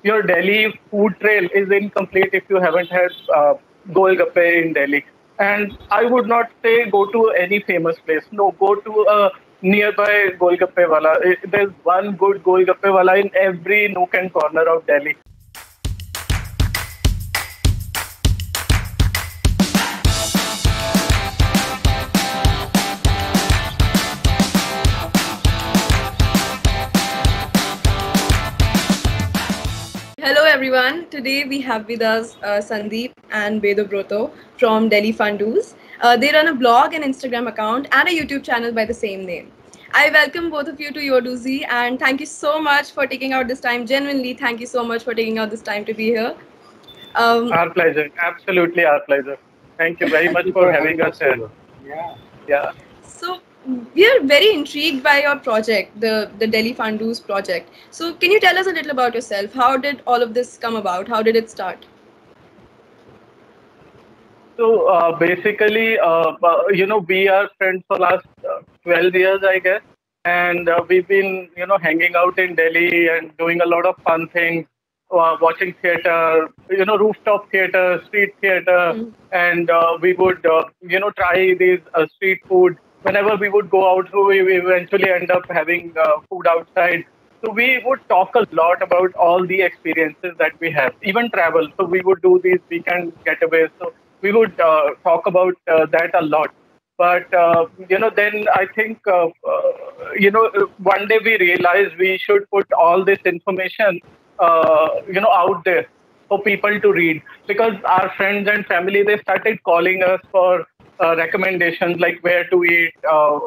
your Delhi food trail is incomplete if you haven't had Golgappe in Delhi. And I would not say go to any famous place. No, go to a nearby Golgappe wala. There's one good Golgappe wala in every nook and corner of Delhi. Hello everyone. Today we have with us Sandeep and Vedobroto from Delhi Fundus. They run a blog and Instagram account and a YouTube channel by the same name. I welcome both of you to Yoduzi and thank you so much for taking out this time. Genuinely, thank you so much for taking out this time to be here. Um, Our pleasure. Absolutely our pleasure. Thank you very Thank much you for for having having us us here. over. Yeah. Yeah. so we are very intrigued by your project, the Delhi Fundus project. So can you tell us a little about yourself? How did all of this come about? How did it start? So basically, we are friends for last 12 years, I guess. And we've been, hanging out in Delhi and doing a lot of fun things, watching theater, rooftop theater, street theater. Mm. And we would, try these street food. Whenever we would go out, so we eventually end up having food outside. So we would talk a lot about all the experiences that we have, even travel. So we would do these weekend getaways. So we would talk about that a lot. But then I think one day we realized we should put all this information out there for people to read, because our friends and family, they started calling us for recommendations like where to eat,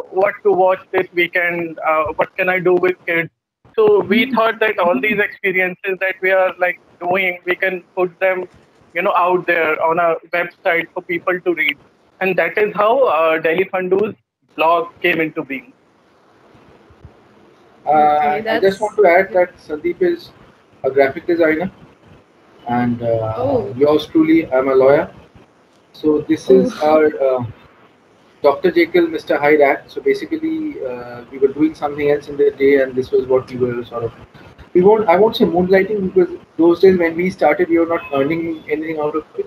what to watch this weekend, what can I do with kids. So we thought that all these experiences that we are like doing, we can put them out there on a website for people to read. And that is how Delhi Fundu's blog came into being. Okay, I just that's want to add that Sandeep is a graphic designer, and oh yours truly, I'm a lawyer. So this is oh. our Dr. Jekyll, Mr. Hyde act. So basically, we were doing something else in the day, and this was what we were sort of. We won't. I won't say moonlighting, because those days when we started, we were not earning anything out of it.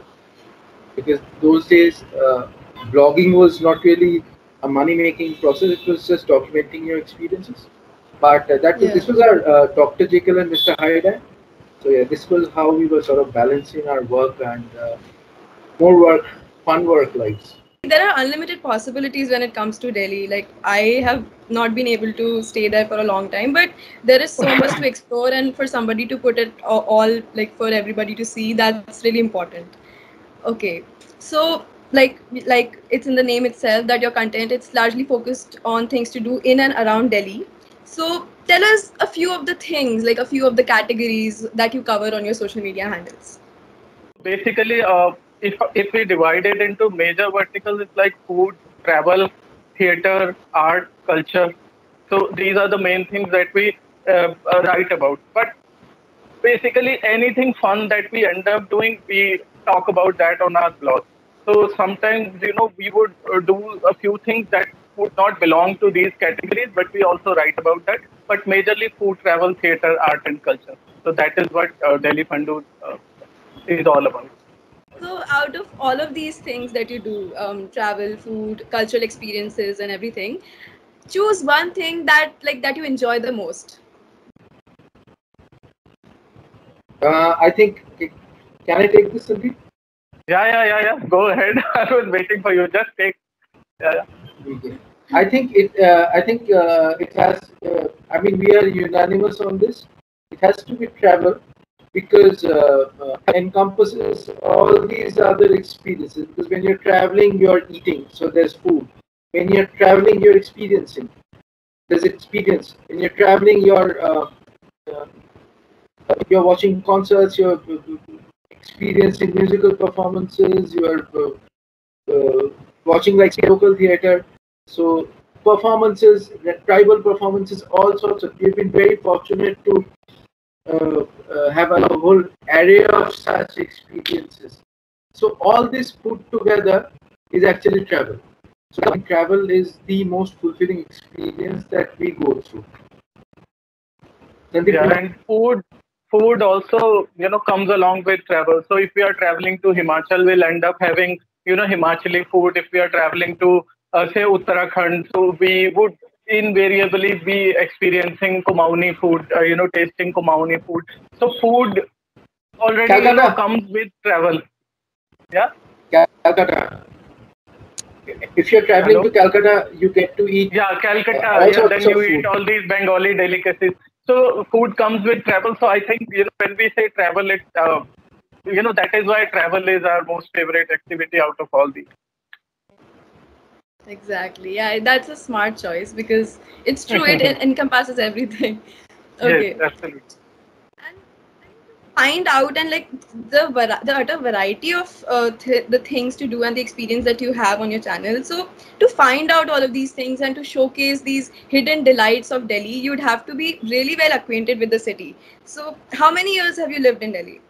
Because those days, blogging was not really a money-making process. It was just documenting your experiences. But this Yeah. was our Dr. Jekyll and Mr. Hyde act. So yeah, this was how we were sort of balancing our work and more work, fun work lives. There are unlimited possibilities when it comes to Delhi. Like I have not been able to stay there for a long time, but there is so much to explore, and for somebody to put it all like for everybody to see, that's really important. Okay, so like it's in the name itself that your content, it's largely focused on things to do in and around Delhi. So tell us a few of the things, like a few of the categories that you cover on your social media handles. Basically, if we divide it into major verticals, it's like food, travel, theater, art, culture. So these are the main things that we write about. But basically, anything fun that we end up doing, we talk about that on our blog. So sometimes, we would do a few things that would not belong to these categories, but we also write about that. But majorly food, travel, theater, art, and culture. So that is what Delhi Fundu is all about. So, out of all of these things that you do, travel, food, cultural experiences, and everything, choose one thing that you enjoy the most. I think, can I take this, Sandeep? Yeah. Go ahead. I was waiting for you. Just take. Yeah. Okay. I think it. I think it has. I mean, we are unanimous on this. It has to be travel, because encompasses all these other experiences. Because when you're traveling, you're eating, so there's food. When you're traveling, you're experiencing. There's experience. When you're traveling, uh, you're watching concerts. You're experiencing musical performances. You're watching like local theater. So performances, tribal performances, all sorts of. We've been very fortunate to have a whole array of such experiences. So all this put together is actually travel. So I think travel is the most fulfilling experience that we go through. Sandeep, Yeah. And food. food also, comes along with travel. So if we are traveling to Himachal, we'll end up having, Himachali food. If we are traveling to, say, Uttarakhand, so we would invariably be experiencing Kumauni food, tasting Kumauni food. So food already, Calcutta. comes with travel. Yeah. Calcutta. If you're traveling to Calcutta, you get to eat. Yeah, Calcutta. all Yeah, then sorts of you eat food. all these Bengali delicacies. So food comes with travel. So I think when we say travel, that is why travel is our most favorite activity out of all these. Exactly. Yeah, that's a smart choice because it's true. It encompasses everything. Okay. Yes, absolutely. And find out and like the utter variety of the things to do and the experience that you have on your channel. So to find out all of these things and to showcase these hidden delights of Delhi, you'd have to be really well acquainted with the city. So how many years have you lived in Delhi?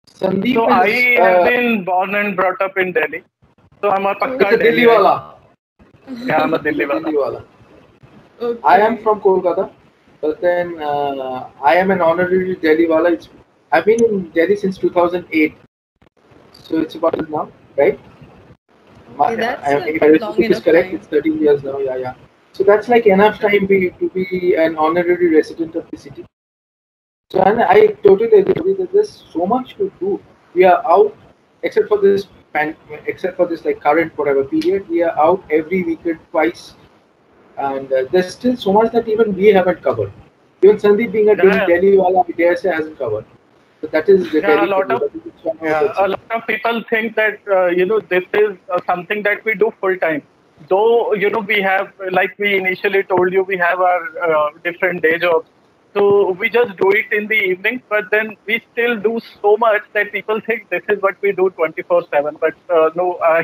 Sandeep So is, I have been born and brought up in Delhi. So I'm a pakka it's a Delhi wala. Yeah, I'm a Delhi Delhi wala. wala. Okay. I am from Kolkata, but then I am an honorary Delhi wala. I've been in Delhi since 2008, so it's about now, right? Okay, that's If I long is enough correct, time. it's 13 years now. Yeah, yeah. So that's like enough time to be an honorary resident of the city. So and I totally agree that there's so much to do. We are out, except for this except for this like current whatever period, we are out every weekend twice, and there's still so much that even we haven't covered. Even Sandeep being a Yeah. Delhi wala, I dare say hasn't covered. So that is the Yeah, Delhi a lot thing, of that is one of the a lot of people think that this is something that we do full time. Though we have, like we initially told you, we have our different day jobs. So we just do it in the evening, but then we still do so much that people think this is what we do 24/7. But no, I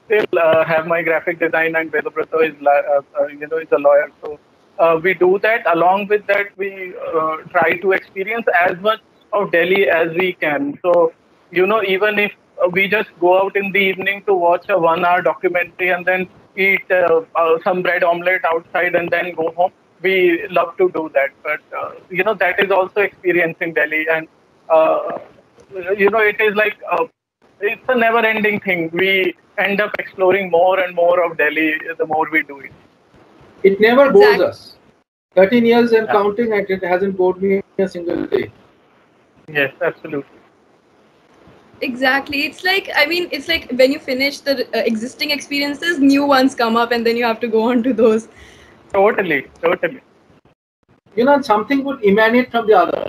still have my graphic design, and Vedabrata is a lawyer. So we do that. Along with that, we try to experience as much of Delhi as we can. So, even if we just go out in the evening to watch a 1 hour documentary and then eat some bread omelette outside and then go home, we love to do that. But, that is also experiencing Delhi. And, it is like, it's a never ending thing. We end up exploring more and more of Delhi the more we do it. It never bores Exactly. us. 13 years and Yeah. counting, and it hasn't bored me a single day. Yes, absolutely. Exactly. It's like when you finish the existing experiences, new ones come up, and then you have to go on to those. Totally. Something would emanate from the other.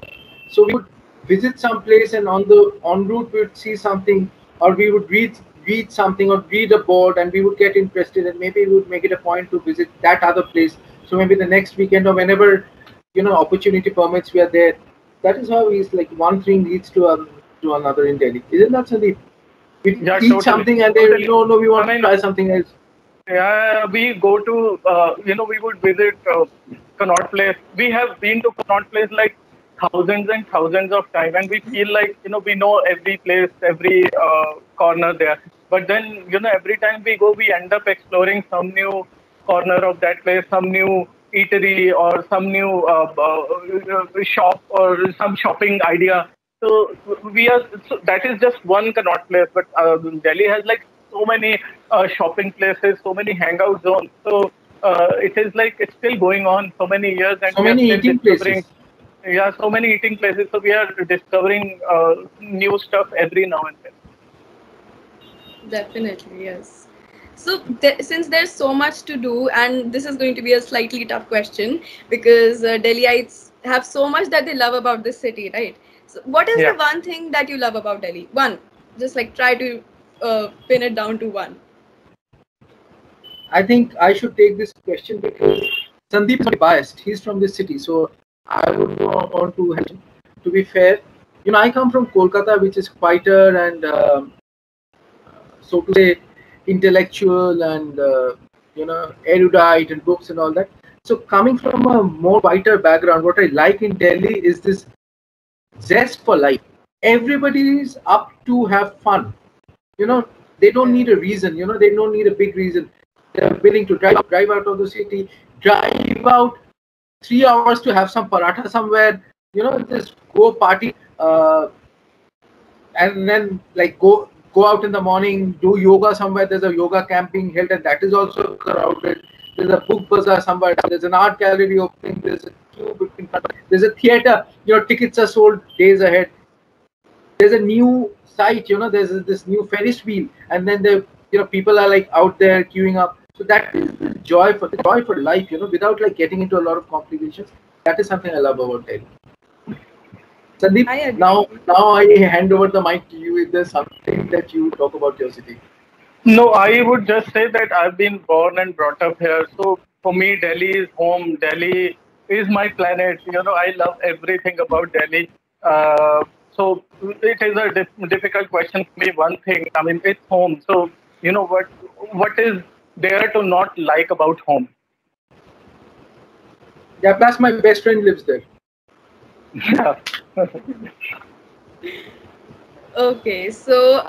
So we would visit some place, and on route we would see something, or we would read something, or read a board, and we would get interested, and maybe we would make it a point to visit that other place. So maybe the next weekend or whenever opportunity permits, we are there. That is how it's like one thing leads to another in Delhi. Isn't that Sandeep? We Yeah, eat totally. something and then Totally. no, we want I mean, to try something else. Yeah, we go to, we would visit Connaught Place. We have been to Connaught Place like thousands and thousands of times, and we feel like, we know every place, every corner there. But then, every time we go, we end up exploring some new corner of that place, some new eatery or some new shop or some shopping idea. So that is just one Connaught Place, but Delhi has like so many shopping places, so many hangout zones. So it is like it's still going on so many years, and So we are many still eating discovering. places. Yeah, so many eating places. So we are discovering new stuff every now and then. Definitely, yes. So, since there's so much to do, and this is going to be a slightly tough question because Delhiites have so much that they love about this city, right? So, what is Yeah. the one thing that you love about Delhi? One, just like try to pin it down to one. I think I should take this question because Sandeep is biased. He's from this city, so I would want to help him. To be fair, I come from Kolkata, which is quieter and so to say intellectual and erudite and books and all that. So coming from a more whiter background, what I like in Delhi is this zest for life. Everybody is up to have fun. They don't need a reason. They don't need a big reason. They're willing to drive out of the city, drive out 3 hours to have some paratha somewhere, just go party, and then like go out in the morning, do yoga somewhere. There's a yoga camp being held, and that is also crowded. There's a book bazaar somewhere. There's an art gallery opening. There's a queue in front. There's a theater. Tickets are sold days ahead. There's a new site. There's this new Ferris wheel, and then people are like out there queuing up. So that is the joy for life. Without like getting into a lot of complications. That is something I love about Delhi. Sandeep, now I hand over the mic to you. If there's something that you talk about your city. No, I would just say that I've been born and brought up here. So for me, Delhi is home. Delhi is my planet. I love everything about Delhi. So it is a difficult question for me. One thing, I mean, it's home. So what is there to not like about home? Yeah, plus my best friend lives there. Yeah. Okay, so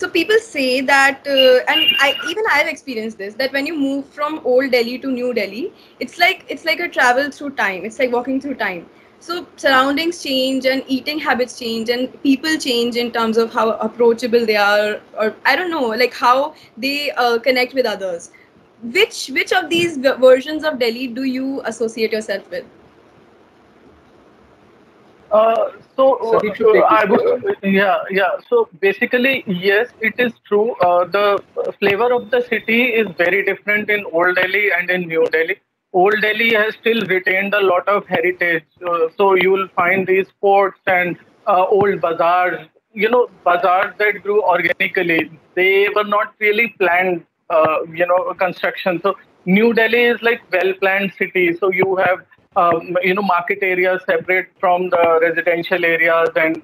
people say that, and I've experienced this, that when you move from old Delhi to new Delhi, it's like a travel through time. It's like walking through time. So surroundings change and eating habits change and people change in terms of how approachable they are, or I don't know, like how they connect with others. Which of these versions of Delhi do you associate yourself with? So basically, yes, it is true. The flavor of the city is very different in Old Delhi and in New Delhi. Old Delhi has still retained a lot of heritage. So you will find these forts and old bazaars. Bazaars that grew organically. They were not really planned. Construction. So New Delhi is like well-planned city. So you have market areas separate from the residential areas, and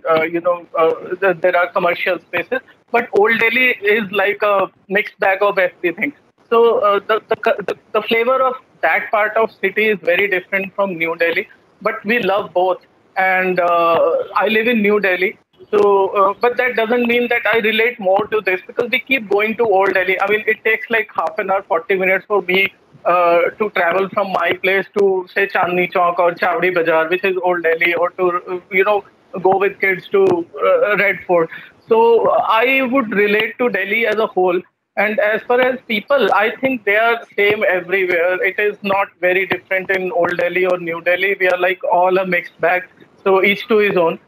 there are commercial spaces. But Old Delhi is like a mixed bag of everything. So the flavor of that part of city is very different from New Delhi. But we love both, and I live in New Delhi. So, but that doesn't mean that I relate more to this, because we keep going to Old Delhi. I mean, it takes like half an hour, 40 minutes for me to travel from my place to say Chandni Chowk or Chavdi Bazaar, which is Old Delhi, or to go with kids to Red Fort. So I would relate to Delhi as a whole. And as far as people, I think they are same everywhere. It is not very different in Old Delhi or New Delhi. We are like all a mixed bag. So each to his own.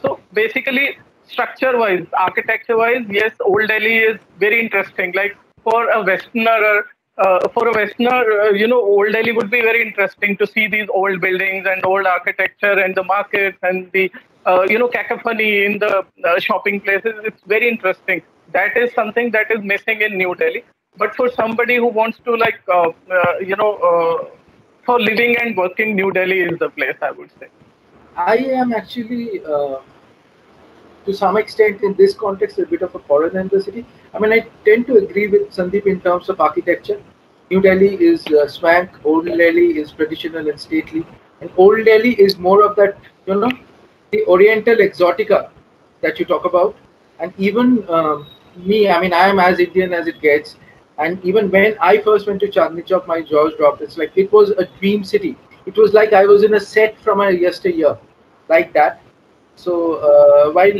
So basically, structure-wise, architecture-wise, yes, Old Delhi is very interesting. Like for a Westerner, Old Delhi would be very interesting to see these old buildings and old architecture and the markets and the cacophony in the shopping places. It's very interesting. That is something that is missing in New Delhi. But for somebody who wants to for living and working, New Delhi is the place, I would say. I am actually, to some extent, in this context, a bit of a foreigner in the city. I mean, I tend to agree with Sandeep in terms of architecture. New Delhi is swank, Old Delhi is traditional and stately, and Old Delhi is more of that, the Oriental exotica that you talk about. And even me, I mean, I am as Indian as it gets. And even when I first went to Chandni Chowk, my jaws dropped. It's like it was a dream city. It was like I was in a set from a yesteryear, like that. So while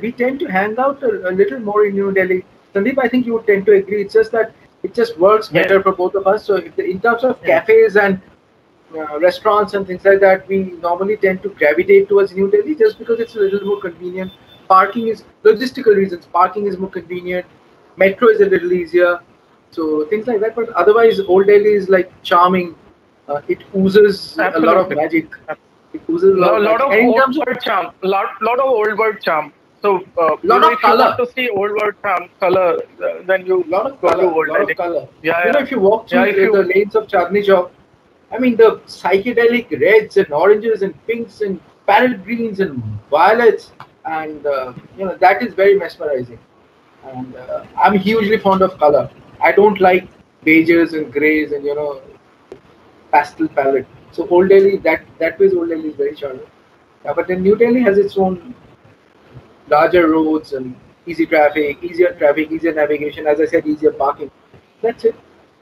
we tend to hang out a little more in New Delhi, Sandeep, I think you would tend to agree. It's just that it just works better for both of us. So in terms of cafes and restaurants and things like that, we normally tend to gravitate towards New Delhi just because it's a little more convenient. Parking is logistical reasons. Parking is more convenient. Metro is a little easier. So things like that. But otherwise, Old Delhi is like charming. It oozes a lot of magic. It oozes a lot of old world charm. Lot of old world charm. So lot of if color. You want to see old world charm, color, then you lot of go color. to Old Delhi. Of color. Yeah, if you walk through the lanes of Chandni Chowk, I mean, the psychedelic reds and oranges and pinks and parrot greens and violets, and that is very mesmerizing. And I'm hugely fond of color. I don't like beiges and grays and pastel palette. So Old Delhi, that way Old Delhi is very charming. But then New Delhi has its own larger roads and easier traffic, easier navigation. As I said, easier parking. That's it.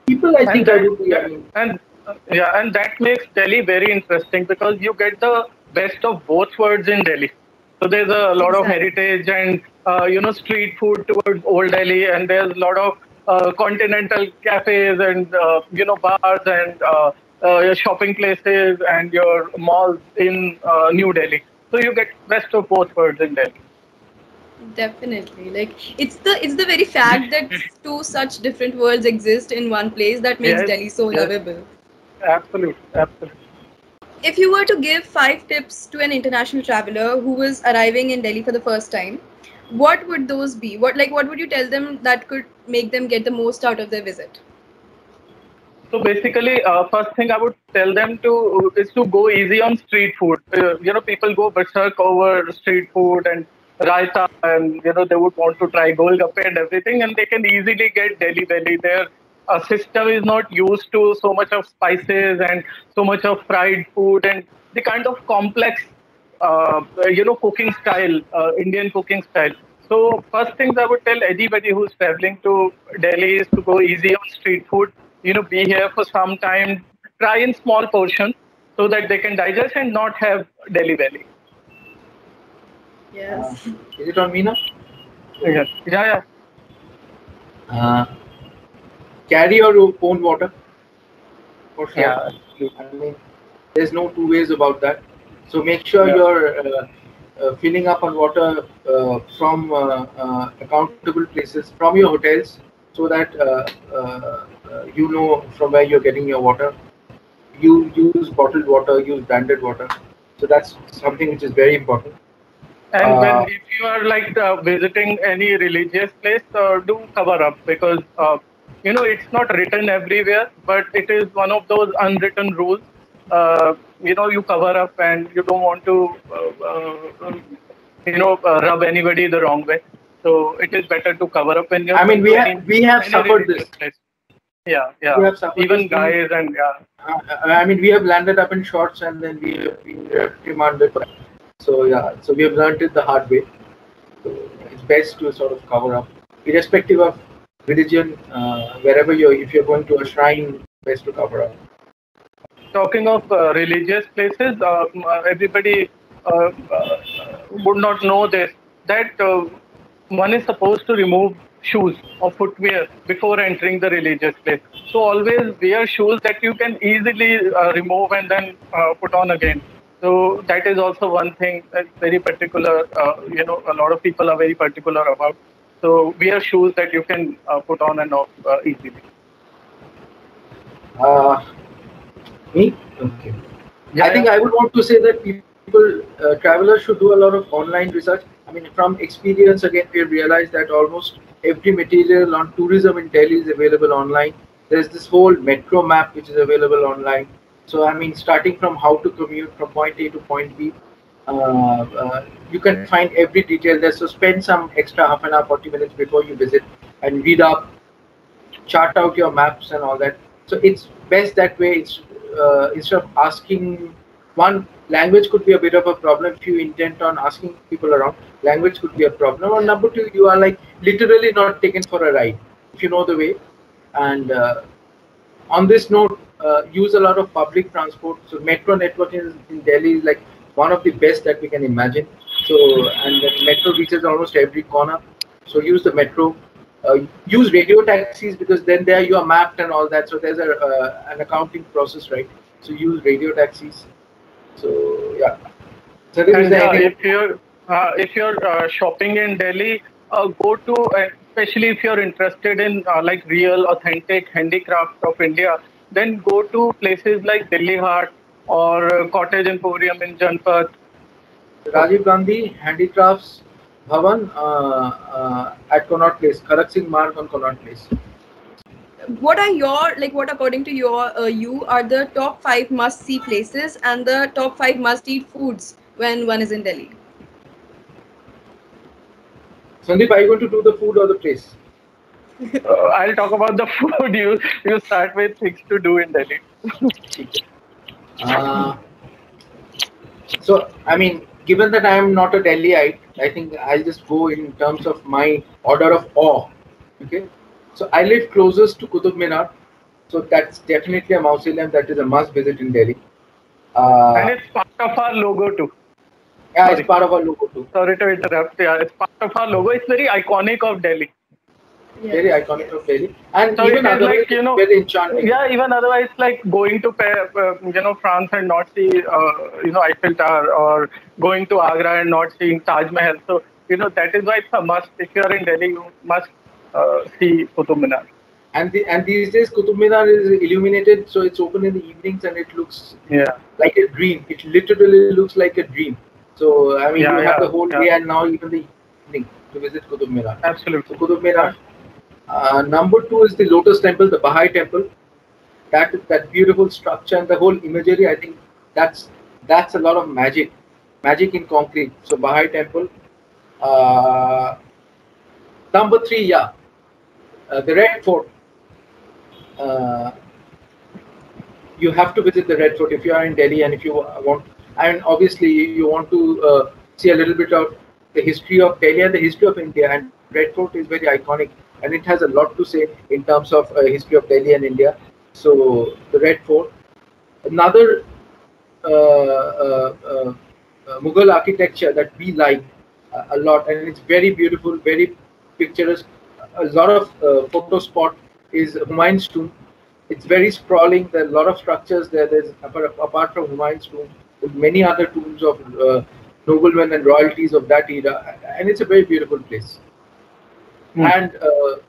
People, I think, and Yeah, and that makes Delhi very interesting because you get the best of both worlds in Delhi. So there's a lot of Exactly. heritage and street food towards Old Delhi, and there's a lot of continental cafes and bars and your shopping places and your malls in New Delhi. So you get best of both worlds in Delhi. Definitely. Like it's the very fact that two such different worlds exist in one place that makes Yes, Delhi so yes, lovable. absolutely, absolutely. If you were to give 5 tips to an international traveler who was arriving in Delhi for the first time, what would those be? What would you tell them that could make them get the most out of their visit? So basically, first thing I would tell them to is to go easy on street food. People go berserk over street food and raita, and they would want to try golgappe and everything, and they can easily get Delhi Delhi. Their system is not used to so much of spices and so much of fried food and the kind of complex, cooking style, Indian cooking style. So first things I would tell anybody who's traveling to Delhi is to go easy on street food. Be here for some time, try in small portions so that they can digest and not have Delhi belly. Uh, Yes. is it on me now? Yes. Yeah, yeah. Uh, Carry your own water for sure. Yeah. I mean, there's no two ways about that. So make sure Yeah. you're filling up on water from accountable places, from your hotels, so that you know from where you're getting your water. You use bottled water, use branded water. So that's something which is very important. And if you are like visiting any religious place, do cover up because it's not written everywhere, but it is one of those unwritten rules. You cover up and you don't want to rub anybody the wrong way. So it is better to cover up when you're I mean, going to we have any suffered this. religious place. Yeah, We yeah. have suffered Even this. guys and yeah. I mean, we have landed up in shorts and then we have been reprimanded for that. So yeah, so we have learned it the hard way. So it's best to sort of cover up, irrespective of religion. Wherever if you're going to a shrine, best to cover up. Talking of religious places, everybody would not know this, that one is supposed to remove shoes or footwear before entering the religious place. So always wear shoes that you can easily remove and then put on again. So that is also one thing that's very particular. A lot of people are very particular about. So wear shoes that you can put on and off easily. Me? Okay. Yeah, I think I would want to say that people, travelers should do a lot of online research. I mean, from experience, again, we realized that almost every material on tourism in Delhi is available online. There's this whole metro map which is available online. So, I mean, starting from how to commute from point A to point B, you can find every detail there. So, spend some extra half an hour, 40 minutes before you visit and read up, chart out your maps and all that. So it's best that way. It's instead of asking, one, language could be a bit of a problem if you intend on asking people around. Language could be a problem. Or number two, you are like literally not taken for a ride if you know the way. And on this note, use a lot of public transport. So metro network in Delhi is like one of the best that we can imagine. So and the metro reaches almost every corner. So use the metro. Use radio taxis because then there you are mapped and all that. So there's an accounting process, right? So use radio taxis. So yeah. So And if you're shopping in Delhi, go to especially if you're interested in like real authentic handicraft of India, then go to places like Delhi Hart or Cottage Emporium in Janpat. So Rajiv Gandhi Handicrafts Bhavan at Connaught Place, Kharak Singh Marg on Connaught Place. What according to you are the top 5 must see places and the top 5 must eat foods when one is in Delhi? Sandeep, are you going to do the food or the place? I'll talk about the food. You start with things to do in Delhi. So, I mean, given that I am not a Delhiite, I think I'll just go in terms of my order of awe. Okay. So I live closest to Qutub Minar. So that's definitely a mausoleum that is a must visit in Delhi. And it's part of our logo too. Yeah, Sorry. it's part of our logo too. Sorry to interrupt. Yeah, it's part of our logo. It's very iconic of Delhi. Very iconic of Delhi, and So even it is otherwise, like, you know, very enchanting. yeah, even otherwise, like going to France and not see, Eiffel Tower, or going to Agra and not seeing Taj Mahal. So, that is why it's a must. If you are in Delhi, you must see Qutub Minar. And these days, Qutub Minar is illuminated, so it's open in the evenings, and it looks like a dream. It literally looks like a dream. So I mean, you have the whole day and now even the evening to visit Qutub Minar. Absolutely. So Qutub Minar. Number 2 is the Lotus Temple, the Baha'i Temple. That beautiful structure and the whole imagery. I think that's a lot of magic in concrete. So Baha'i Temple. Number 3, the Red Fort. You have to visit the Red Fort if you are in Delhi, and if you want, and obviously you want to see a little bit of the history of Delhi and the history of India. And Red Fort is very iconic, and it has a lot to say in terms of history of Delhi and India. So the Red Fort, another Mughal architecture that we like a lot, and it's very beautiful, very picturesque. A lot of photo spot is Humayun's tomb. It's very sprawling. There are a lot of structures there. There's apart from Humayun's tomb, many other tombs of noblemen and royalties of that era, and it's a very beautiful place. And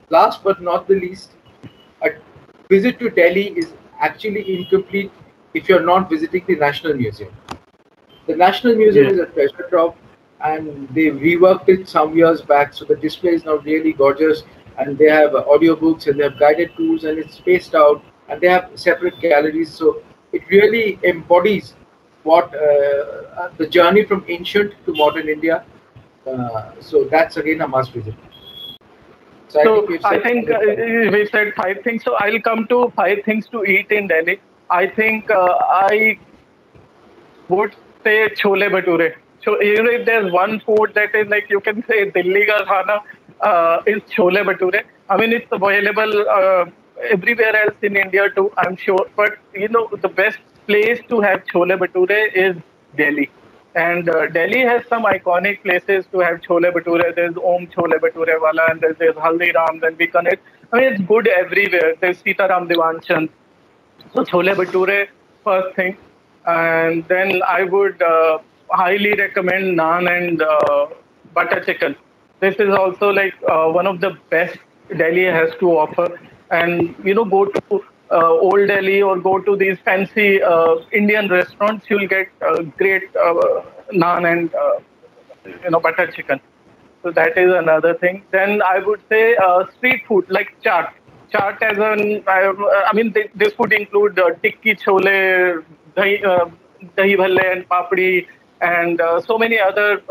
last but not the least, a visit to Delhi is actually incomplete if you're not visiting the National Museum. The National Museum is a treasure trove, and they reworked it some years back, so the display is now really gorgeous, and they have audiobooks and they have guided tours, and it's spaced out, and they have separate galleries. So it really embodies what the journey from ancient to modern India. So that's again a must visit. So I think we said 5 things. So I'll come to 5 things to eat in Delhi. I think I would say chole bhature. So if there's one food that is like, you can say Delhi ka khana is chole bhature. I mean, it's available everywhere else in India too, I'm sure. But the best place to have chole bhature is Delhi. And Delhi has some iconic places to have chole bhature. There's Om Chole Bhature Wala, and there's Haldiram, then Bikaner. I mean, it's good everywhere. There's Sitaram Diwanchand. So chole bhature, first thing. And then I would highly recommend naan and butter chicken. This is also like one of the best Delhi has to offer. And go to Old Delhi or go to these fancy Indian restaurants, you'll get great naan and butter chicken. So that is another thing. Then I would say street food like chaat. Chaat as I mean, this would include tikki chole, dahi bhalle and papdi, and so many other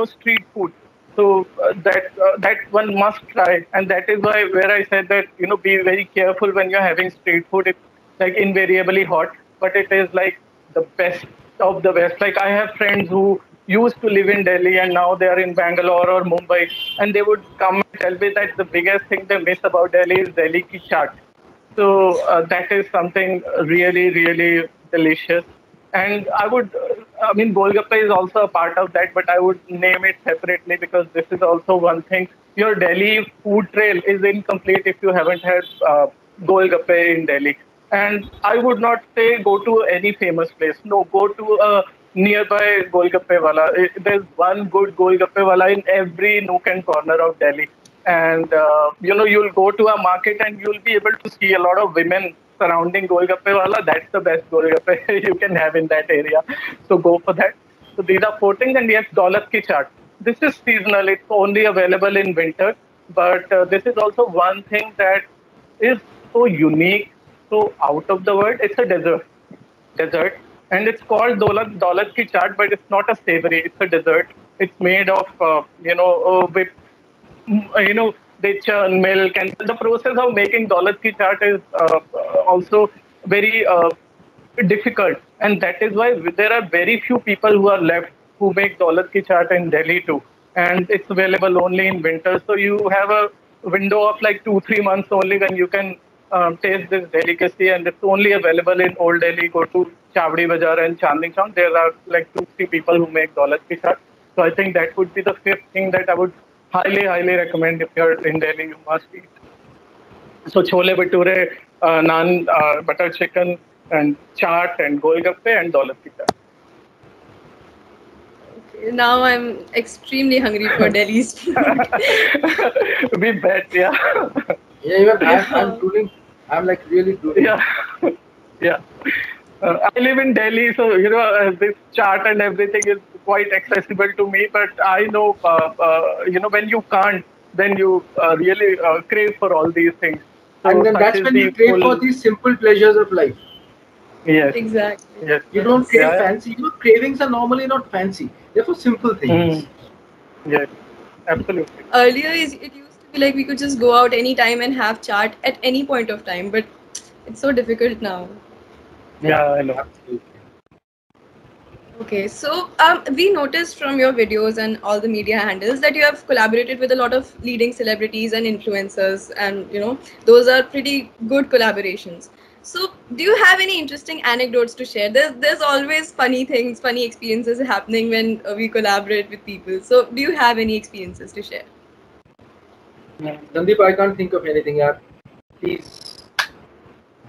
street food. So that one must try, and that is why where I said that be very careful when you're having street food. It's like invariably hot, but it is like the best of the best. Like I have friends who used to live in Delhi and now they are in Bangalore or Mumbai, and they would come and tell me that the biggest thing they miss about Delhi is Delhi ki chaat. So that is something really, really delicious. And I mean, Golgappa is also a part of that, but I would name it separately because this is also one thing. Your Delhi food trail is incomplete if you haven't had Golgappa in Delhi. And I would not say go to any famous place. No, go to a nearby Golgappe Wala. There's one good Golgappe Wala in every nook and corner of Delhi. And, you'll go to a market and you'll be able to see a lot of women surrounding Golgappe Wala. That's the best Golgappe you can have in that area. So go for that. So these are 4 things. And yes, Daulat ki chaat. This is seasonal. It's only available in winter. But this is also one thing that is so unique, so out of the world. It's a dessert. And it's called Daulat ki chaat, but it's not a savory. It's a dessert. It's made of, with they churn milk, and the process of making Daulat ki chaat is also very difficult, and that is why there are very few people who are left who make Daulat ki chaat in Delhi too, and it's available only in winter. So you have a window of like 2-3 months only when you can taste this delicacy, and it's only available in Old Delhi. Go to Chavdi Bazaar and Chandni Chowk. There are like 2-3 people who make dollars ki chaat. So I think that would be the fifth thing that I would highly recommend if you're in Delhi. You must eat. So chole bhature, naan, butter chicken, and chaat, and golgappe, and dollars ki chaat. Okay, now I'm extremely hungry for Delhi's food. We bet, yeah. Yeah, even I'm drooling. I'm like really drooling. Yeah, yeah. I live in Delhi, so this chart and everything is quite accessible to me. But I know, when you can't, then you really crave for all these things. So And then such that's is when the you crave full- for these simple pleasures of life. Yes, Exactly. yes. You don't crave Yeah. fancy. Your cravings are normally not fancy. They're for simple things. Yes, absolutely. Earlier, it used to be like we could just go out anytime and have chaat at any point of time, but it's so difficult now. Yeah, I know. Absolutely. Okay, so we noticed from your videos and all the media handles that you have collaborated with a lot of leading celebrities and influencers, and those are pretty good collaborations. So, do you have any interesting anecdotes to share? There's always funny things, funny experiences happening when we collaborate with people. So, do you have any experiences to share? Sandeep, I can't think of anything. Yeah, please,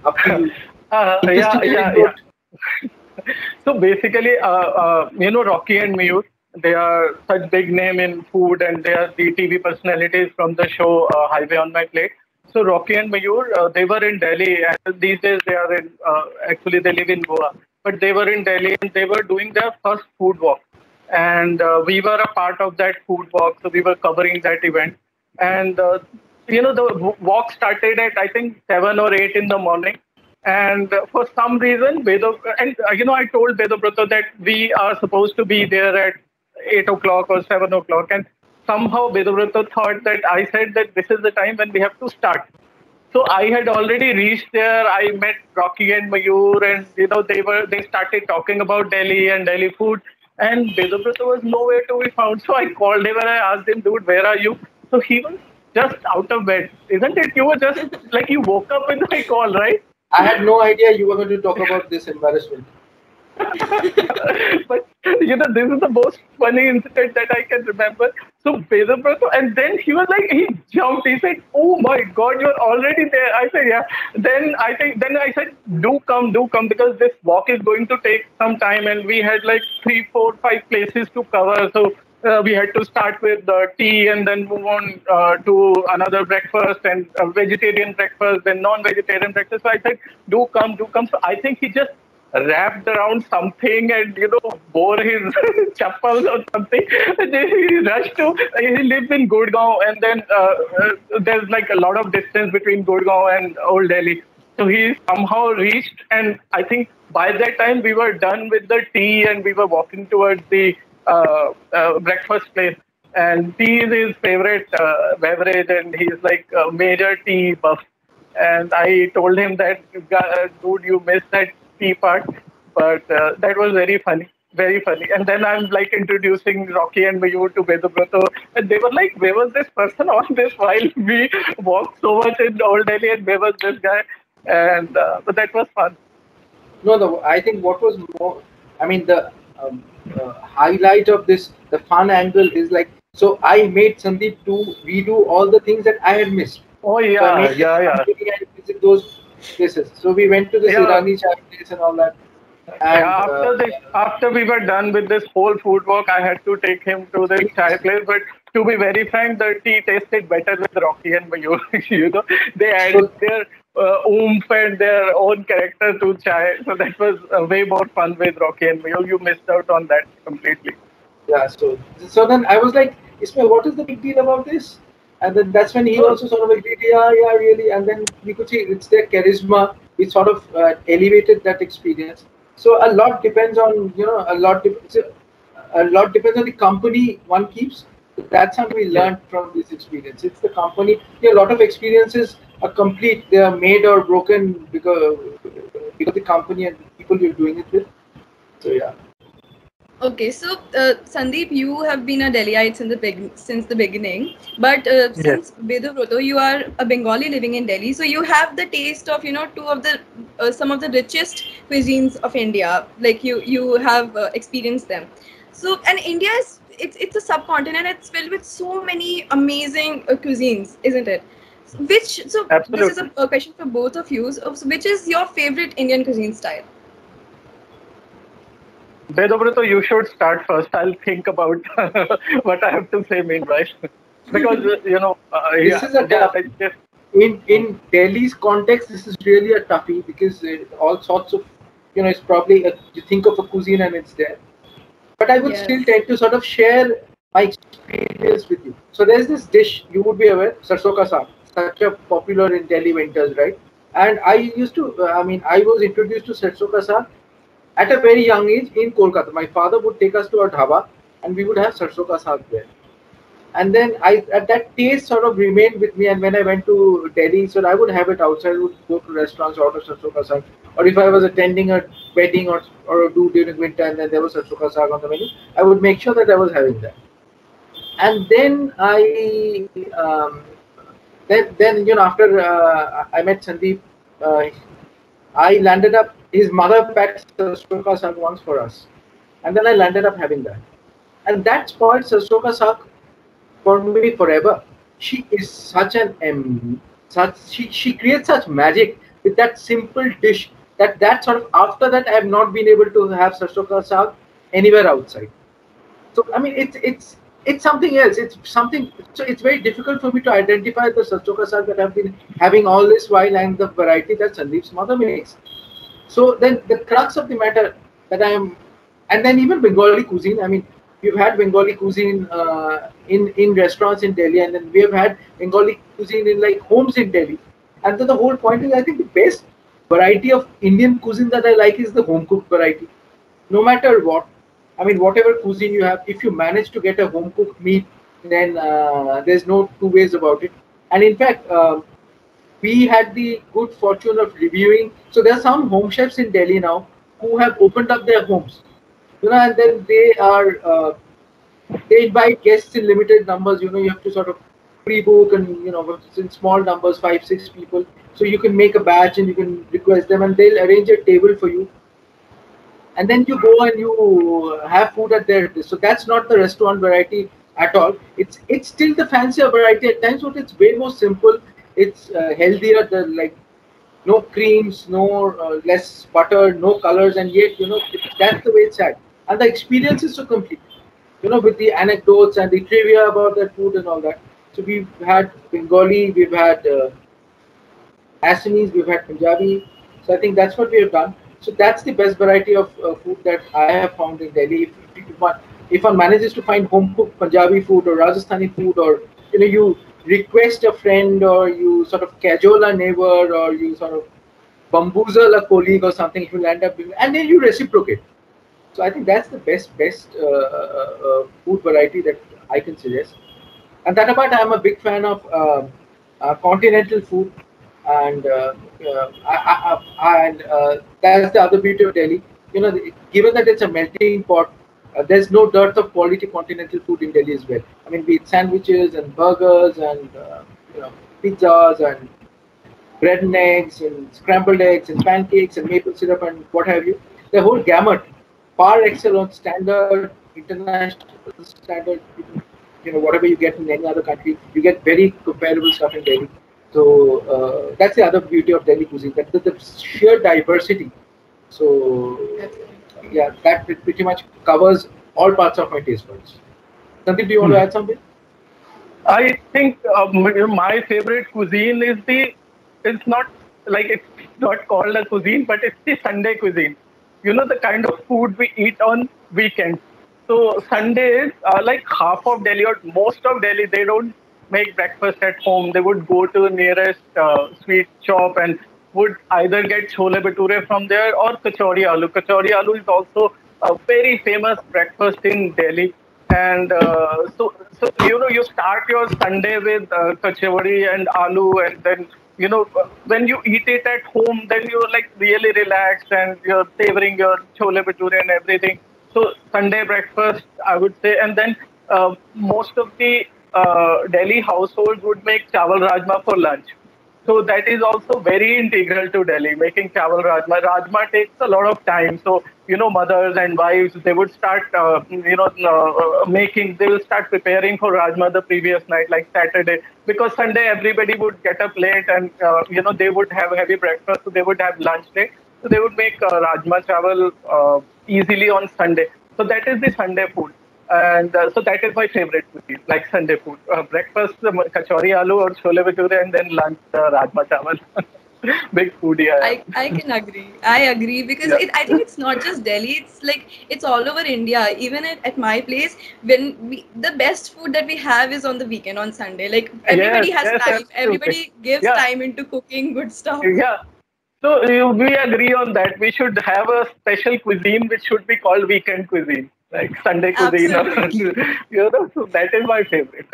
up to you. Yeah. Interesting anecdote. So basically, Rocky and Mayur, they are such big name in food, and they are the TV personalities from the show Highway on My Plate. So Rocky and Mayur, they were in Delhi, and these days they are in. Actually, they live in Goa, but they were in Delhi, and they were doing their first food walk, and we were a part of that food walk. So we were covering that event, and the walk started at I think 7 or 8 in the morning. And for some reason, I told Vedobrata that we are supposed to be there at 8 o'clock or 7 o'clock, and somehow Vedobrata thought that I said that this is the time when we have to start. So I had already reached there. I met Rocky and Mayur, and they started talking about Delhi and Delhi food. And Vedobrata was nowhere to be found. So I called him and I asked him, dude, where are you? So he was just out of bed, isn't it? You were just like you woke up with my call, right? I had no idea you were going to talk about this embarrassment. But this is the most funny incident that I can remember. So Vedobrata, and then he was like, he jumped. He said, "Oh my God, you're already there." I said, "Yeah." Then I said, do come," because this walk is going to take some time, and we had like 3, 4, 5 places to cover. So we had to start with the tea, and then move on to another breakfast, and vegetarian breakfast, then non-vegetarian breakfast. So I said, do come." So I think he just wrapped around something and wore his chappals or something. And then he rushed to. He lives in Gurgaon, and then there's like a lot of distance between Gurgaon and Old Delhi. So he somehow reached, and I think by that time we were done with the tea, and we were walking towards the breakfast place. And tea is his favorite beverage, and he's like a major tea buff. And I told him that, dude, you missed that tea part, but that was very funny, very funny. And then I'm like introducing Rocky and Mayur to Vedobrata, and they were like, "Where was this person on this while we walked so much in Old Delhi, and where was this guy?" And but that was fun. No, I think what was more, I mean, the highlight of this, the fun angle is like, so I made Sandeep redo all the things that I had missed. Oh So I yeah, made yeah. and visit those places. So we went to the Yeah. Irani chai place and all that. And After we were done with this whole food walk, I had to take him to this chai place. But to be very frank, the tea tasted better with Rocky and Mayur. They added their oomph and their own character to chai. So that was way more fun with Rocky and Mayur. You missed out on that completely. yeah, so then I was like, Ismail, what is the big deal about this? And then that's when he also sort of agreed, yeah, really. And then we could see it's their charisma. It sort of elevated that experience. So a lot depends on, a lot depends on the company one keeps. That's how we learned from this experience. It's the company. A lot of experiences are complete. They are made or broken because the company and the people you're doing it with. So yeah. Okay, so Sandeep, you have been a Delhiite since the beginning, but Yes. since Vedavroto, you are a Bengali living in Delhi, so you have the taste of two of the some of the richest cuisines of India. Like you have experienced them. So and India is it's a subcontinent. It's filled with so many amazing cuisines, isn't it? So this is Absolutely. a question for both of you. So which is your favorite Indian cuisine style? Vedobrito, you should start first. I'll think about what I have to say meanwhile. Because, This is a yeah, tough. just, In Delhi's context, this is really a toughie because all sorts of, it's probably you think of a cuisine and it's there. But I would still Yes. tend to sort of share my experience with you. So there's this dish you would be aware, sarson ka saag, such a popular in Delhi winters, right? And I used to, I was introduced to sarson ka saag at a very young age in Kolkata. My father would take us to a dhaba, and we would have sarson ka saag there. And then that taste sort of remained with me. And when I went to Delhi, so I would have it outside. I would go to restaurants, order sarson ka saag, or if I was attending a wedding or a do during winter, and then there was sarson ka saag on the menu, I would make sure that I was having that. And then then after I met Sandeep, uh, I landed up. His mother packed sarson ka saag once for us, and then I landed up having that. And that spoiled sarson ka saag for me forever. She is such an she creates such magic with that simple dish that sort of after that I have not been able to have sarson ka saag anywhere outside. So I mean it's something else. It's something. So it's very difficult for me to identify the sarson ka saag that I've been having all this while and the variety that Sandeep's mother makes. So then the crux of the matter that I am, and then even Bengali cuisine. I mean, we've had Bengali cuisine in restaurants in Delhi, and then we have had Bengali cuisine in like homes in Delhi. And then the whole point is, I think the best variety of Indian cuisine that I like is the home cooked variety. No matter what, I mean, whatever cuisine you have, if you manage to get a home cooked meat, then there's no two ways about it. And in fact, we had the good fortune of reviewing. So there are some home chefs in Delhi now who have opened up their homes, and then they invite guests in limited numbers. You have to sort of pre-book, and in small numbers, 5, 6 people. So you can make a batch and you can request them, and they'll arrange a table for you, and then you go and you have food at their place. So that's not the restaurant variety at all. It's still the fancier variety at times, but it's way more simple. It's healthier. The like no creams, no less butter, no colors, and yet that's the way it's at. And the experience is so complete. With the anecdotes and the trivia about that food and all that. So we've had Bengali, we've had Assamese, we've had Punjabi. So I think that's what we have done. So that's the best variety of food that I have found in Delhi. If one manages to find home cooked Punjabi food or Rajasthani food, or you request a friend, or you sort of cajole a neighbor, or you sort of bamboozle a colleague or something, it will end up being, and then you reciprocate. So I think that's the best food variety that I can suggest. And that apart, I'm a big fan of continental food, and that's the other beauty of Delhi. Given that it's a melting pot, there's no dearth of quality continental food in Delhi as well. I mean, be it sandwiches and burgers and pizzas and bread and eggs and scrambled eggs and pancakes and maple syrup and what have you. The whole gamut, par excellence, standard, international standard, whatever you get in any other country, you get very comparable stuff in Delhi. So that's the other beauty of Delhi cuisine, that the sheer diversity. So yeah, that pretty much covers all parts of my taste buds. Sandeep, do you want to add something? I think my favorite cuisine is it's not it's not called a cuisine, but it's the Sunday cuisine. The kind of food we eat on weekends. So Sundays, like half of Delhi or most of Delhi, they don't make breakfast at home. They would go to the nearest sweet shop and would either get chole bhature from there or kachori aloo. Kachori aloo is also a very famous breakfast in Delhi. And so you start your Sunday with kachori and aloo, and then when you eat it at home, then you're like really relaxed and you're savoring your chole bhature and everything. So Sunday breakfast, I would say, and then most of the Delhi households would make chawal rajma for lunch. So that is also very integral to Delhi, making chawal rajma. Rajma takes a lot of time. So, mothers and wives, they would start, they will start preparing for rajma the previous night, like Saturday, because Sunday everybody would get up late and, they would have heavy breakfast. So they would have lunch late. So they would make rajma chawal easily on Sunday. So that is the Sunday food. And so that is my favorite cuisine, like Sunday food. Breakfast, kachori aloo or chole bhature, and then lunch, rajma chawal. Big foodie I am. I can agree. I agree because Yeah. I think it's not just Delhi. It's like it's all over India. Even at my place, the best food that we have is on the weekend on Sunday. Like Yes, everybody has yes, time. absolutely. Everybody gives Yeah, time into cooking good stuff. yeah. So we agree on that. We should have a special cuisine which should be called weekend cuisine, like Sunday cuisine. Absolutely. So that is my favorite.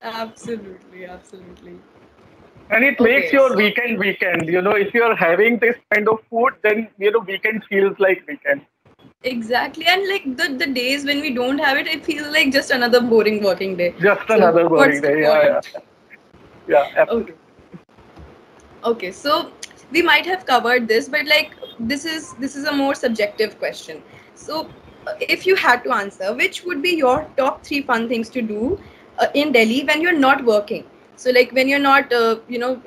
Absolutely. Absolutely. And it makes Okay. your So weekend. If you're having this kind of food, then weekend feels like weekend. exactly. And like the days when we don't have it, it feels like just another boring working day. Just So another what's boring the day. Yeah, point? yeah, yeah, Okay. absolutely. Okay, so we might have covered this, but like this is a more subjective question. So, if you had to answer, which would be your top three fun things to do in Delhi when you're not working? So, like when you're not,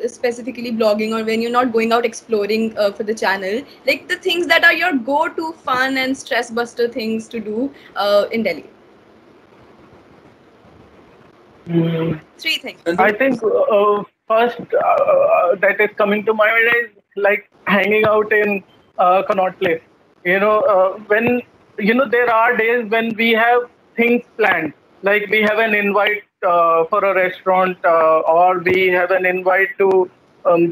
specifically blogging or when you're not going out exploring for the channel, like the things that are your go-to fun and stress buster things to do in Delhi. Mm, Three things. I Sandeep? think first that is coming to my mind is like hanging out in Connaught Place. When there are days when we have things planned, like we have an invite for a restaurant, or we have an invite to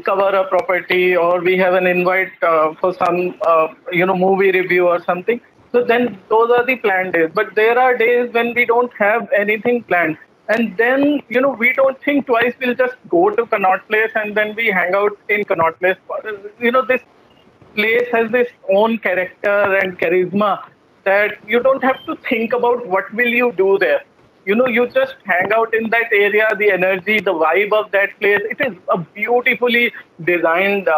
cover a property, or we have an invite for some movie review or something. So then those are the planned days. But there are days when we don't have anything planned, and then we don't think twice. We'll just go to Connaught Place and then we hang out in Connaught Place. This place has this own character and charisma that you don't have to think about what will you do there. You just hang out in that area. The energy, the vibe of that place, it is a beautifully designed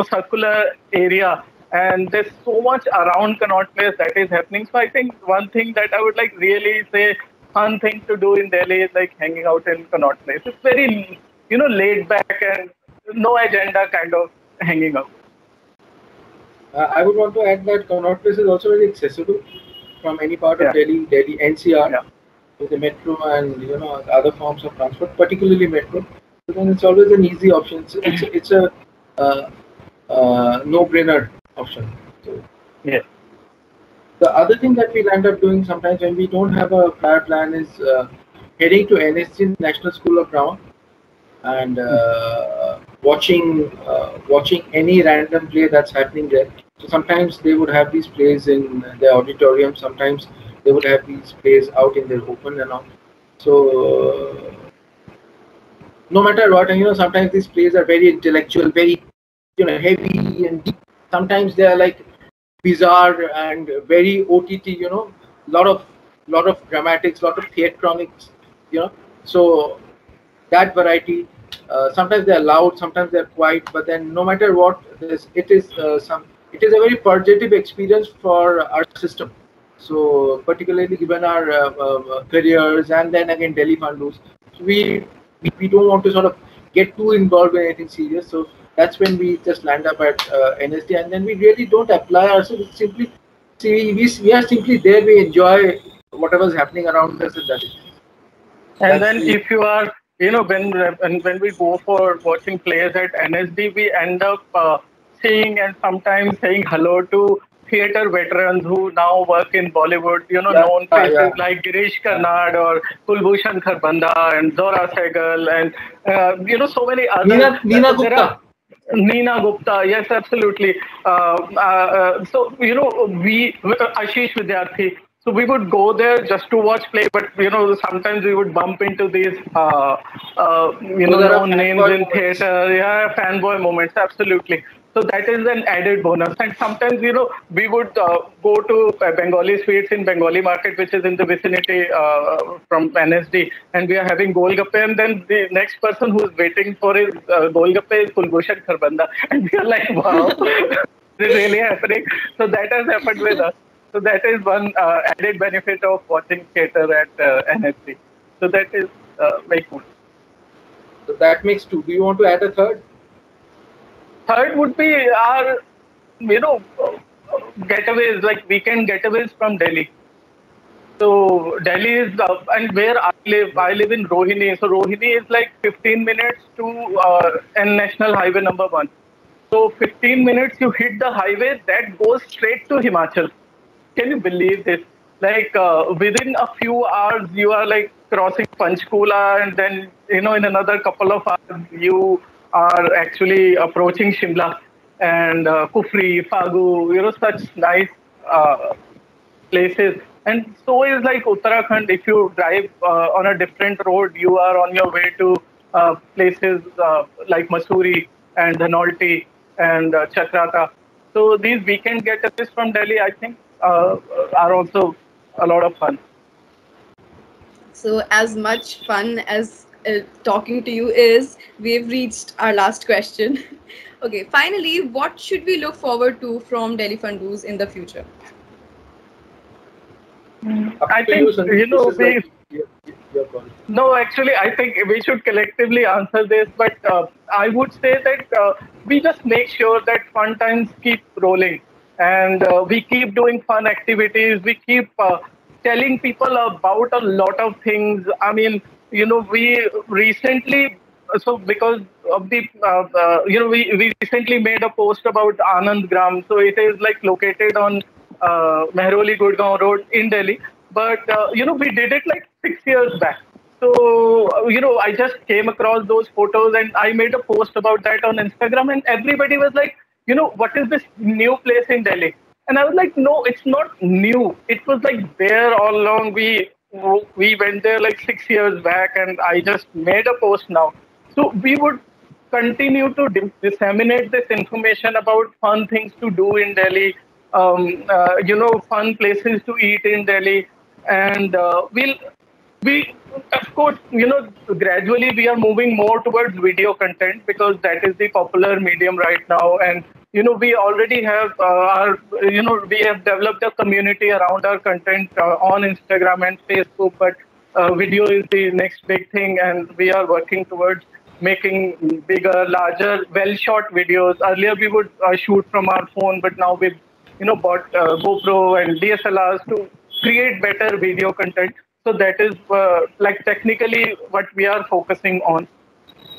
circular area, and there's so much around Connaught Place that is happening. So I think one thing that I would like really say fun thing to do in Delhi is like hanging out in Connaught Place. It's very laid back and no agenda kind of hanging out. I would want to add that Connaught Place is also very accessible from any part of Yeah, Delhi NCR, yeah. with the metro and other forms of transport, particularly metro. So then it's always an easy option. It's a uh, no-brainer option. So Yeah. the other thing that we end up doing sometimes when we don't have a prior plan is heading to NSG, National School of Drama, and watching any random play that's happening there. So sometimes they would have these plays in the auditorium. Sometimes they would have these plays out in the open and all. So no matter what, and sometimes these plays are very intellectual, very heavy and deep. Sometimes they are like bizarre and very OTT. Lot of dramatics, lot of theatronics. So that variety. Sometimes they are loud, sometimes they are quiet, but then no matter what, it is it is a very purgative experience for our system. So particularly given our careers and then again Delhi Fundus, so we don't want to sort of get too involved in anything serious. So that's when we just land up at NSD, and then we really don't apply ourselves. It's simply we are simply there. We enjoy whatever's happening around us, and that is And that's then the if you are, when we go for watching plays at NSD, we end up seeing and sometimes saying hello to theater veterans who now work in Bollywood. yeah, Known yeah. faces like Girish Karnad or Kulbhushan Kharbanda and Zora Sehgal and so many others. Neena There are Gupta. Neena Gupta, yes, absolutely. So we Ashish Vidyarthi. So we would go there just to watch play, but sometimes we would bump into these Those are known names fanboy in moments. theater. Yeah, fanboy moments, absolutely. So that is an added bonus. And sometimes, we would go to Bengali sweets in Bengali market, which is in the vicinity from NSD, and we are having golgappe, and then the next person who's waiting for his golgappe is Kulbhushan Kharbanda, and we are like, wow, this is really happening. So that has happened with us. So that is one added benefit of watching theater at NSD. So that is very cool. So that makes two. Do you want to add a third? Third would be our, getaways, like weekend getaways from Delhi. So Delhi is, and where I live in Rohini. So Rohini is like 15 minutes to N National Highway number 1. So 15 minutes you hit the highway that goes straight to Himachal. Can you believe this? Like within a few hours you are like crossing Panchkula, and then in another couple of hours you are actually approaching Shimla and Kufri, Fagu, such nice places. And so is like Uttarakhand. If you drive on a different road, you are on your way to places like Mussoorie and Dhanolti and Chakrata. So these weekend getaways from Delhi, I think, are also a lot of fun. So as much fun as talking to you is, we've reached our last question. Okay, finally, what should we look forward to from Delhi Fundoos in the future? I think, no, actually, I think we should collectively answer this, but I would say that we just make sure that fun times keep rolling, and we keep doing fun activities. We keep telling people about a lot of things. I mean, we recently, so because of the, we recently made a post about Anand Gram. So it is like located on Mehroli Gurgaon Road in Delhi. But, we did it like 6 years back. So, I just came across those photos and I made a post about that on Instagram, and everybody was like, what is this new place in Delhi? And I was like, no, it's not new. It was like there all along. We went there like 6 years back, and I just made a post now. So we would continue to disseminate this information about fun things to do in Delhi, fun places to eat in Delhi, and we, of course, gradually we are moving more towards video content because that is the popular medium right now. And, we already have we have developed a community around our content on Instagram and Facebook, but video is the next big thing. And we are working towards making bigger, larger, well-shot videos. Earlier we would shoot from our phone, but now we've, bought GoPro and DSLRs to create better video content. So that is like technically what we are focusing on.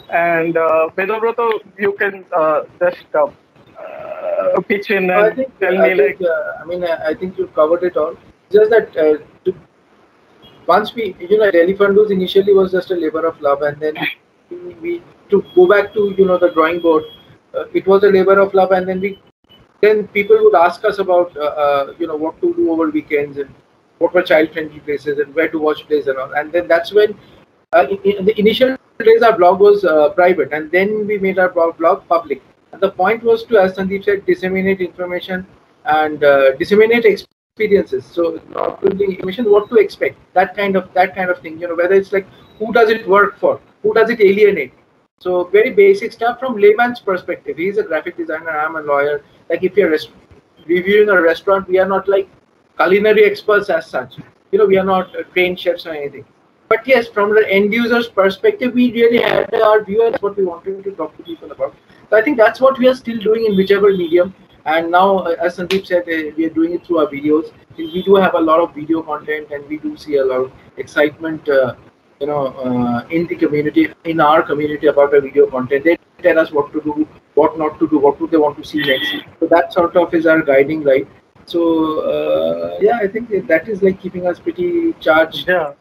And Vedobroto, you can just pitch in and tell me I think you've covered it all. Just that once we, Delhi Fundoos initially was just a labor of love, and then we to go back to the drawing board. It was a labor of love, and then people would ask us about what to do over weekends and what were child-friendly places and where to watch plays and all. And then that's when, in the initial days, our blog was private, and then we made our blog public. And the point was to, as Sandeep said, disseminate information and disseminate experiences. So not only information, what to expect, that kind of thing. Whether it's like who does it work for, who does it alienate. So very basic stuff from layman's perspective. He's a graphic designer, I'm a lawyer. Like if you're reviewing a restaurant, we are not like culinary experts as such. We are not trained chefs or anything. But yes, from the end user's perspective, we really had our view. That's what we wanted to talk to people about. So I think that's what we are still doing in whichever medium. And now, as Sandeep said, we are doing it through our videos. We do have a lot of video content, and we do see a lot of excitement, in the community, in our community about the video content. They tell us what to do, what not to do, what do they want to see next. So that sort of is our guiding light. So I think that is like keeping us pretty charged. Yeah.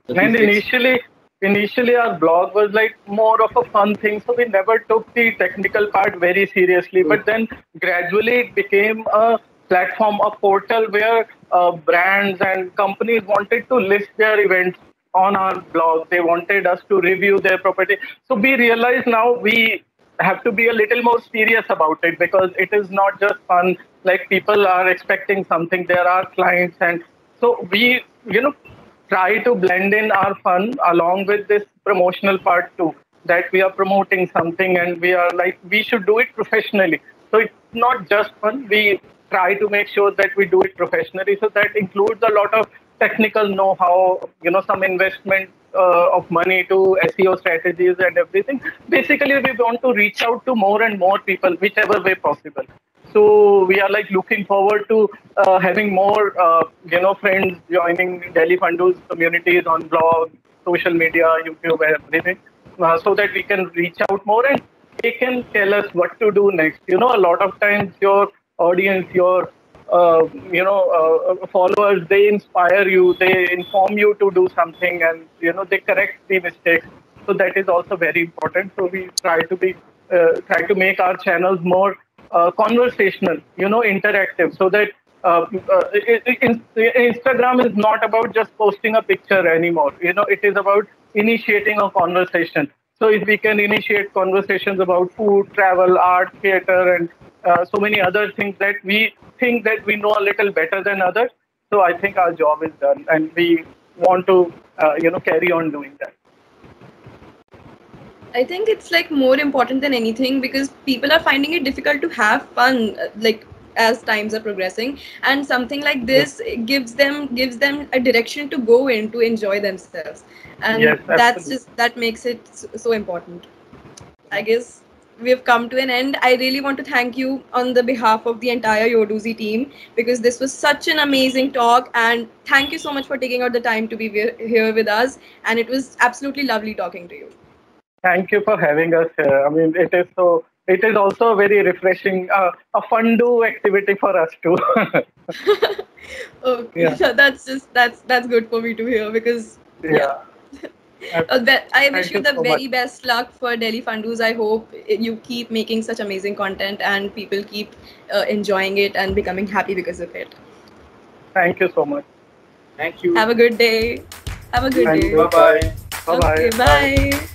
And initially our blog was like more of a fun thing, so we never took the technical part very seriously. But then gradually it became a platform, a portal where brands and companies wanted to list their events on our blog. They wanted us to review their property. So we realize now we have to be a little more serious about it, because it is not just fun. Like, people are expecting something. There are clients, and so we, try to blend in our fun along with this promotional part too. That we are promoting something, and we are like, we should do it professionally. So it's not just fun. We try to make sure that we do it professionally. So that includes a lot of technical know-how, some investment of money to SEO strategies and everything. Basically, we want to reach out to more and more people, whichever way possible. So we are like looking forward to having more, friends joining Delhi Fundus communities on blog, social media, YouTube, everything, so that we can reach out more and they can tell us what to do next. A lot of times your audience, your followers, they inspire you, they inform you to do something, and they correct the mistakes. So that is also very important. So we try to make our channels more conversational, interactive, so that Instagram is not about just posting a picture anymore. It is about initiating a conversation. So if we can initiate conversations about food, travel, art, theater, and so many other things that we think that we know a little better than others, so I think our job is done, and we want to, carry on doing that. I think it's like more important than anything, because people are finding it difficult to have fun, like as times are progressing, and something like this gives them a direction to go in to enjoy themselves, and Yes, that makes it so important. I guess we have come to an end. I really want to thank you on the behalf of the entire Yoduzi team, because this was such an amazing talk, and thank you so much for taking out the time to be here with us, and it was absolutely lovely talking to you. Thank you for having us here. I mean, it is also a very refreshing, a fun-do activity for us too. Okay, yeah. So that's good for me to hear, because I wish you the very best luck for Delhi Fundus. I hope you keep making such amazing content and people keep enjoying it and becoming happy because of it. Thank you so much. Thank you. Have a good day. Have a good day. Bye-bye. Bye-bye. Okay, bye.